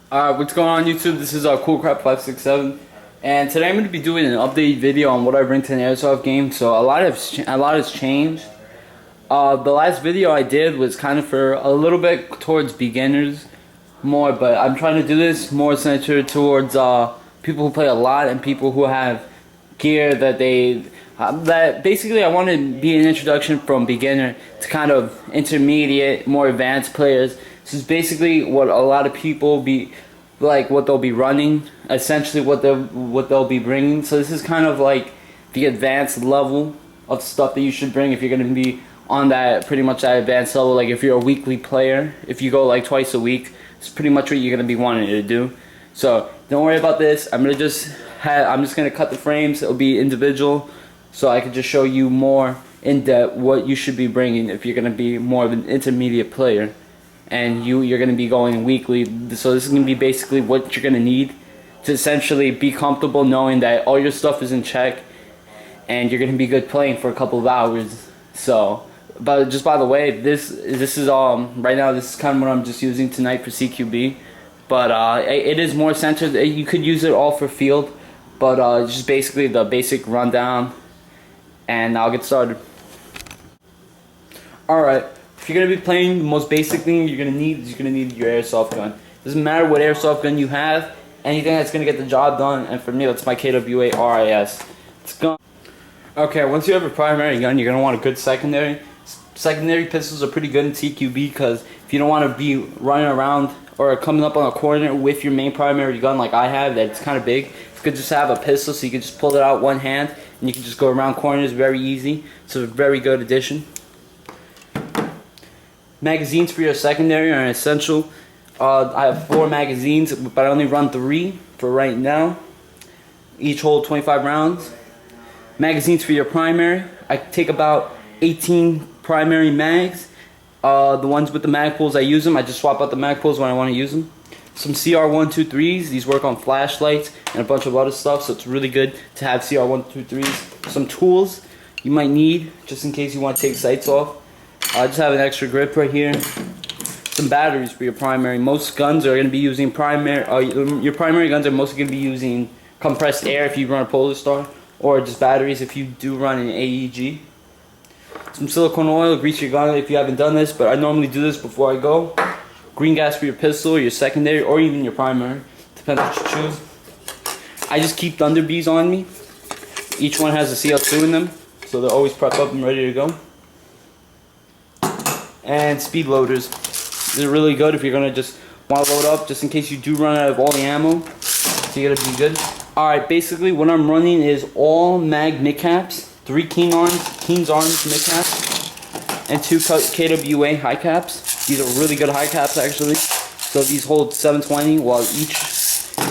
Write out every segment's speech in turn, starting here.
What's going on YouTube? This is CoolCrap567, and today I'm going to be doing an update video on what I bring to an Airsoft game. So a lot has changed. The last video I did was kind of for a little bit towards beginners more, but I'm trying to do this more centered towards people who play a lot and people who have gear that that basically I want to be an introduction from beginner to kind of intermediate, more advanced players. This is basically what a lot of people what they'll be running, essentially what they'll be bringing. So this is kind of like the advanced level of stuff that you should bring if you're going to be on that pretty much that advanced level. Like if you're a weekly player, if you go like twice a week, it's pretty much what you're going to be wanting to do. So don't worry about this. I'm just going to cut the frames. It'll be individual, so I can just show you more in depth what you should be bringing if you're going to be more of an intermediate player and you're going to be going weekly. So this is going to be basically what you're going to need to essentially be comfortable knowing that all your stuff is in check and you're going to be good playing for a couple of hours. So, but just by the way, this is right now this is kind of what I'm just using tonight for CQB, but it is more centered. You could use it all for field, but just basically the basic rundown, and I'll get started. Alright, if you're going to be playing, the most basic thing you're going to need your airsoft gun. Doesn't matter what airsoft gun you have, anything that's going to get the job done, and for me that's my KWA RIS. It's gone. Okay, once you have a primary gun, you're going to want a good secondary. Secondary pistols are pretty good in CQB because if you don't want to be running around or coming up on a corner with your main primary gun like I have, that's kind of big, it's good just to have a pistol so you can just pull it out one hand and you can just go around corners very easy. So a very good addition. Magazines for your secondary are essential. I have 4 magazines, but I only run 3 for right now. Each hold 25 rounds. Magazines for your primary, I take about 18 primary mags. The ones with the mag pulls, I use them. I just swap out the mag pulls when I want to use them. Some CR123s, these work on flashlights and a bunch of other stuff, so it's really good to have CR123s. Some tools you might need just in case you want to take sights off. I just have an extra grip right here. Some batteries for your primary. Most guns are going to be using your primary guns are mostly going to be using compressed air if you run a Polar Star, or just batteries if you do run an AEG. Some silicone oil, grease your gun if you haven't done this, but I normally do this before I go. Green gas for your pistol, your secondary, or even your primary. Depends what you choose. I just keep Thunder Bees on me. Each one has a CL2 in them, so they're always prepped up and ready to go. And speed loaders. These are really good if you're going to just want to load up just in case you do run out of all the ammo. So you gotta be good. Alright, basically what I'm running is all mag mid caps, 3 Keen's Arms mid caps, and 2 KWA high caps. These are really good high caps actually. So these hold 720 while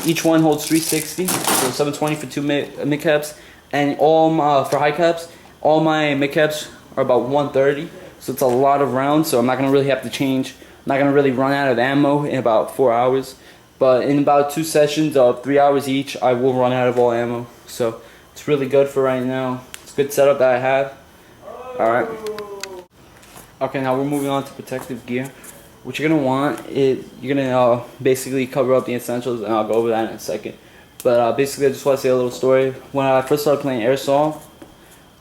each one holds 360. So 720 for 2 mid caps, and for high caps, all my mid caps are about 130. So it's a lot of rounds, so I'm not going to really have to change. I'm not going to really run out of ammo in about 4 hours. But in about 2 sessions of 3 hours each, I will run out of all ammo. So it's really good for right now. It's a good setup that I have. Alright. Okay, now we're moving on to protective gear. What you're going to want is, you're going to basically cover up the essentials, and I'll go over that in a second. But basically I just want to say a little story. When I first started playing Airsoft,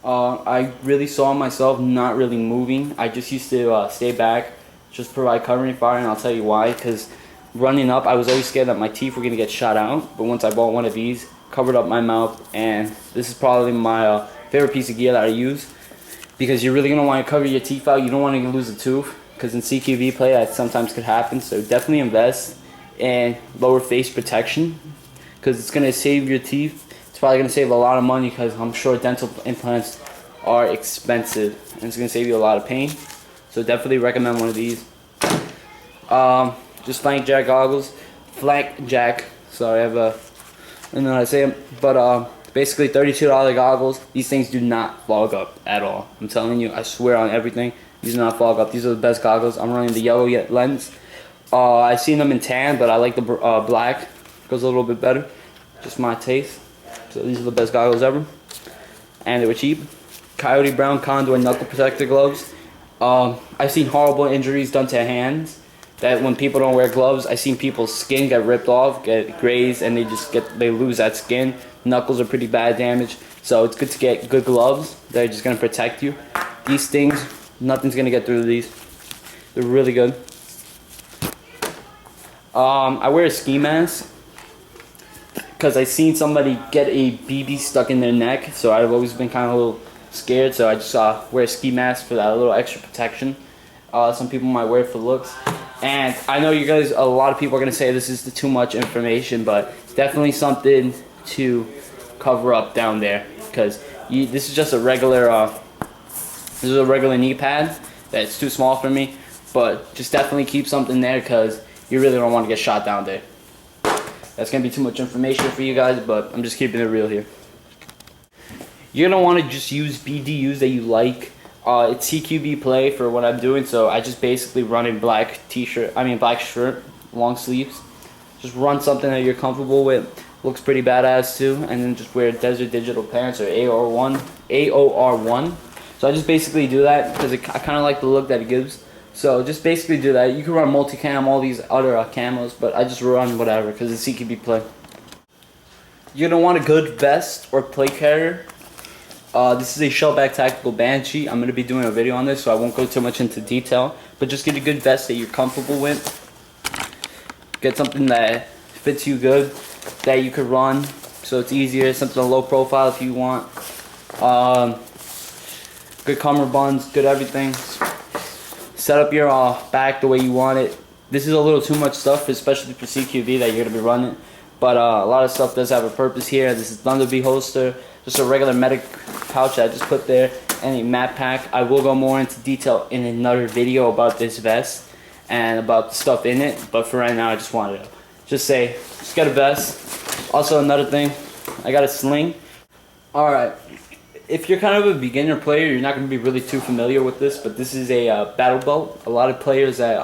I really saw myself not really moving. I just used to stay back, just provide covering fire, and I'll tell you why. Because running up, I was always scared that my teeth were going to get shot out. But once I bought one of these, covered up my mouth, and this is probably my favorite piece of gear that I use. Because you're really going to want to cover your teeth out. You don't want to lose a tooth. Because in CQB play, that sometimes could happen. So definitely invest in lower face protection. Because it's going to save your teeth. It's probably going to save a lot of money because I'm sure dental implants are expensive and it's going to save you a lot of pain. So definitely recommend one of these. Just flank jack goggles. Sorry, I have I don't know how to say them. But basically $32 goggles. These things do not fog up at all. I'm telling you, I swear on everything. These do not fog up. These are the best goggles. I'm running the yellow lens. I've seen them in tan, but I like the black. Goes a little bit better. Just my taste. So these are the best goggles ever, and they were cheap. Coyote Brown Condor knuckle protector gloves. I've seen horrible injuries done to hands that when people don't wear gloves, I've seen people's skin get ripped off, get grazed, and they lose that skin. Knuckles are pretty bad damage, so it's good to get good gloves that are just gonna protect you. These things, nothing's gonna get through these. They're really good. I wear a ski mask because I seen somebody get a BB stuck in their neck, so I've always been kind of a little scared. So I just wear a ski mask for that little extra protection. Some people might wear it for looks. And I know you guys, a lot of people are going to say this is too much information, but definitely something to cover up down there, because this is just a regular knee pad that's too small for me, but just definitely keep something there because you really don't want to get shot down there. That's going to be too much information for you guys, but I'm just keeping it real here. You're going to want to just use BDUs that you like. It's CQB play for what I'm doing, so I just basically run a black shirt, long sleeves. Just run something that you're comfortable with. Looks pretty badass too, and then just wear Desert Digital pants or AOR1. So I just basically do that because I kind of like the look that it gives. So just basically do that. You can run multicam, all these other camos, but I just run whatever because it's CQB play. You're gonna want a good vest or plate carrier. This is a Shellback Tactical Banshee. I'm going to be doing a video on this, so I won't go too much into detail. But just get a good vest that you're comfortable with. Get something that fits you good, that you could run, so it's easier. Something low profile if you want. Good cummerbunds, good everything. Set up your back the way you want it. This is a little too much stuff, especially for CQB that you're going to be running. But a lot of stuff does have a purpose here. This is Bumblebee Holster. Just a regular medic pouch that I just put there, and a map pack. I will go more into detail in another video about this vest and about the stuff in it, but for right now I just wanted to just get a vest. Also, another thing, I got a sling. Alright, if you're kind of a beginner player, you're not going to be really too familiar with this, but this is a battle belt. A lot of players that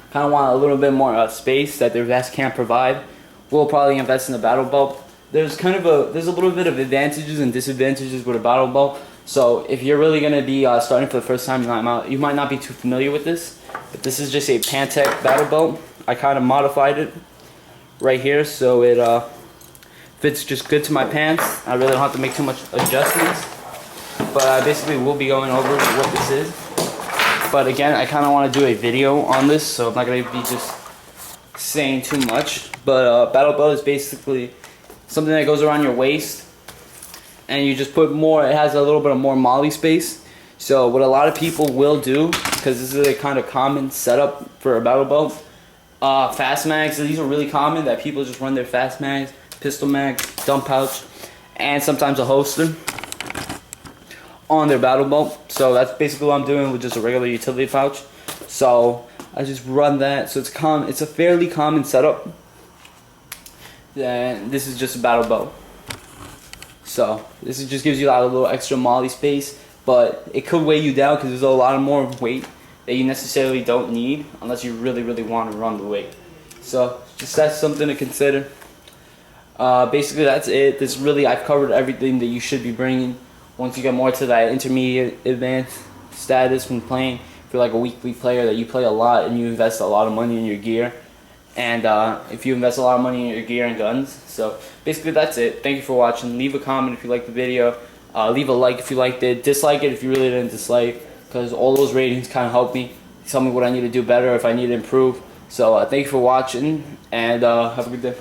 kind of want a little bit more space that their vest can't provide will probably invest in a battle belt. There's a little bit of advantages and disadvantages with a battle belt. So if you're really going to be starting for the first time, you might not be too familiar with this. But this is just a Pantech battle belt. I kind of modified it right here so it fits just good to my pants. I really don't have to make too much adjustments. But I basically will be going over what this is. But again, I kind of want to do a video on this, so I'm not going to be just saying too much. But battle belt is basically something that goes around your waist, and you just put more. It has a little bit of more molly space. So what a lot of people will do, because this is a kind of common setup for a battle belt, fast mags. These are really common that people just run their fast mags, pistol mags, dump pouch, and sometimes a holster on their battle belt. So that's basically what I'm doing with just a regular utility pouch. So I just run that. So it's a fairly common setup. Then this is just a battle belt. So this just gives you a little extra molly space, but it could weigh you down because there's a lot of more weight that you necessarily don't need unless you really want to run the weight. So just that's something to consider. Basically that's it. I've covered everything that you should be bringing once you get more to that intermediate advanced status when playing. If you're like a weekly player that you play a lot and you invest a lot of money in your gear, and if you invest a lot of money in your gear and guns. So basically that's it. Thank you for watching. Leave a comment if you liked the video. Leave a like if you liked it. Dislike it if you really didn't dislike, because all those ratings kind of help me. Tell me what I need to do better, if I need to improve. So thank you for watching, and have a good day.